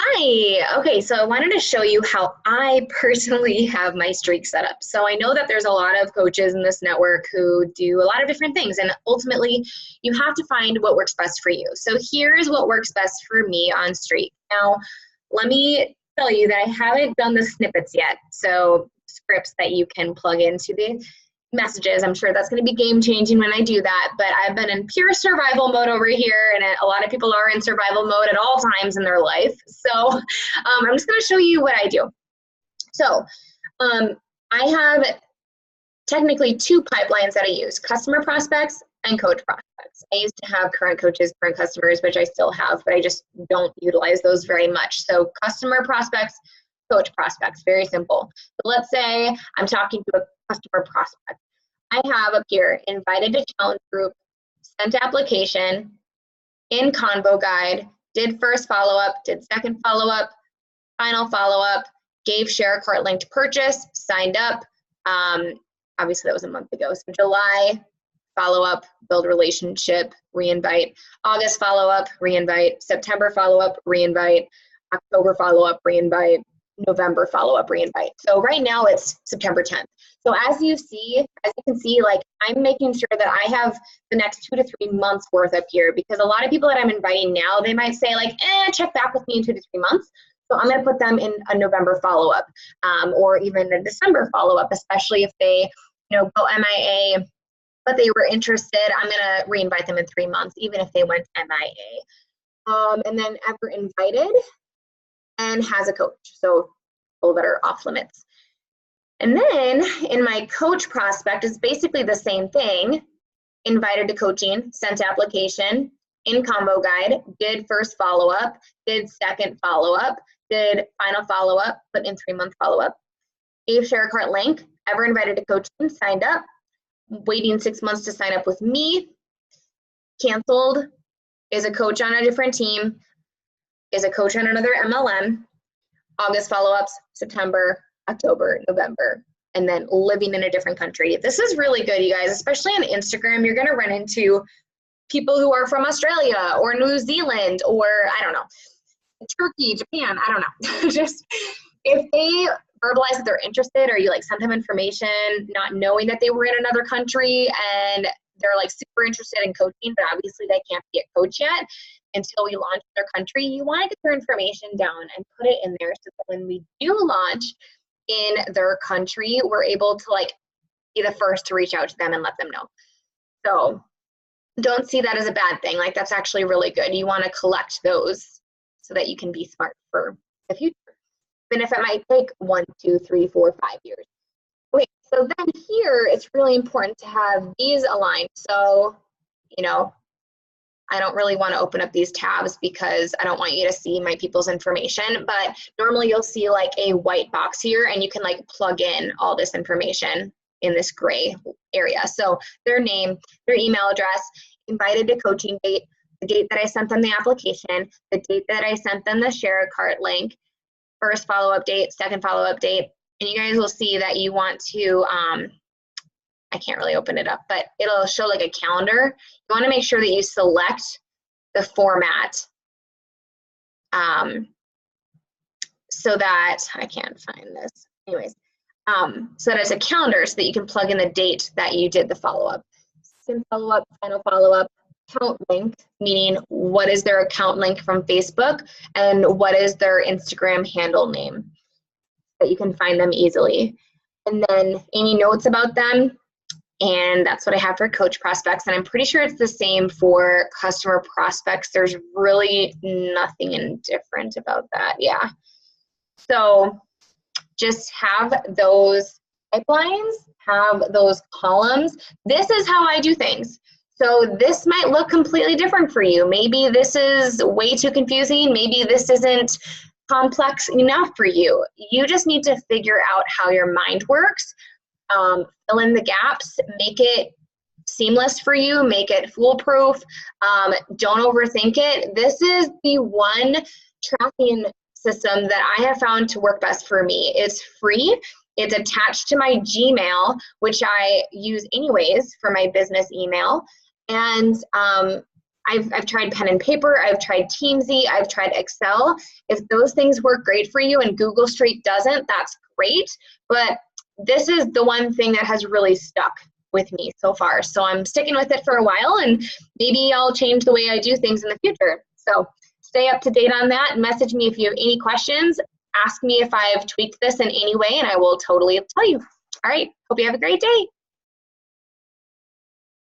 Hi. Okay, so I wanted to show you how I personally have my streak set up. So I know that there's a lot of coaches in this network who do a lot of different things, and ultimately you have to find what works best for you. So here's what works best for me on Streak. Now, let me tell you that I haven't done the snippets yet. So scripts that you can plug into the messages. I'm sure that's going to be game changing when I do that, but I've been in pure survival mode over here, and a lot of people are in survival mode at all times in their life. So I'm just going to show you what I do. So I have technically two pipelines that I use: customer prospects and coach prospects. I used to have current coaches, current customers, which I still have, but I just don't utilize those very much. So customer prospects, coach prospects, very simple. So let's say I'm talking to a customer prospect. I have up here invited to challenge group, sent application, in convo guide, did first follow-up, did second follow-up, final follow-up, gave share cart link to purchase, signed up. Obviously that was a month ago. So July, follow-up, build relationship, re-invite. August follow-up, re-invite. September follow-up, re-invite. October follow-up, re-invite. November follow-up, re-invite. So right now it's September 10th. So as you can see, like, I'm making sure that I have the next 2 to 3 months worth up here, because a lot of people that I'm inviting now, they might say like, check back with me in 2 to 3 months. So I'm going to put them in a November follow-up, or even a December follow-up, especially if they, go MIA, but they were interested. I'm going to re-invite them in 3 months, even if they went MIA. And then ever invited and has a coach. So people that are off limits. And then in my coach prospect is basically the same thing: invited to coaching, sent application, in combo guide, did first follow-up, did second follow-up, did final follow-up, put in 3-month follow-up, gave share cart link, ever invited to coaching, signed up, waiting 6 months to sign up with me, canceled, is a coach on a different team, is a coach on another MLM, August follow-ups, September, October, November, and then living in a different country. This is really good, you guys, especially on Instagram. You're going to run into people who are from Australia or New Zealand or, I don't know, Turkey, Japan, I don't know. Just if they verbalize that they're interested, or you like send them information not knowing that they were in another country and they're like super interested in coaching, but obviously they can't be a coach yet until we launch their country, you want to get their information down and put it in there so that when we do launch in their country, we're able to like be the first to reach out to them and let them know. So don't see that as a bad thing. Like, that's actually really good. You want to collect those so that you can be smart for the future, even if it might take 1, 2, 3, 4, 5 years. Okay, so then here it's really important to have these aligned. So, I don't really want to open up these tabs because I don't want you to see my people's information, but normally you'll see like a white box here, and you can like plug in all this information in this gray area. So their name, their email address, invited to coaching date, the date that I sent them the application, the date that I sent them the share cart link, first follow-up date, second follow-up date. And you guys will see that you want to, I can't really open it up, but it'll show like a calendar. You want to make sure that you select the format so that, I can't find this. Anyways, so that it's a calendar so that you can plug in the date that you did the follow-up. Second follow-up, final follow-up, account link, meaning what is their account link from Facebook and what is their Instagram handle name, that you can find them easily. And then any notes about them. And that's what I have for coach prospects. And I'm pretty sure it's the same for customer prospects. There's really nothing indifferent about that. Yeah. So just have those pipelines, have those columns. This is how I do things. So this might look completely different for you. Maybe this is way too confusing. Maybe this isn't complex enough for you. You just need to figure out how your mind works. Fill in the gaps, make it seamless for you, make it foolproof. Don't overthink it. This is the one tracking system that I have found to work best for me. It's free. It's attached to my Gmail, which I use anyways for my business email. And I've tried pen and paper, I've tried Teamsy, I've tried Excel. If those things work great for you and Google Street doesn't, that's great. But this is the one thing that has really stuck with me so far. So I'm sticking with it for a while, and maybe I'll change the way I do things in the future. So stay up to date on that. Message me if you have any questions. Ask me if I've tweaked this in any way, and I will totally tell you. All right. Hope you have a great day.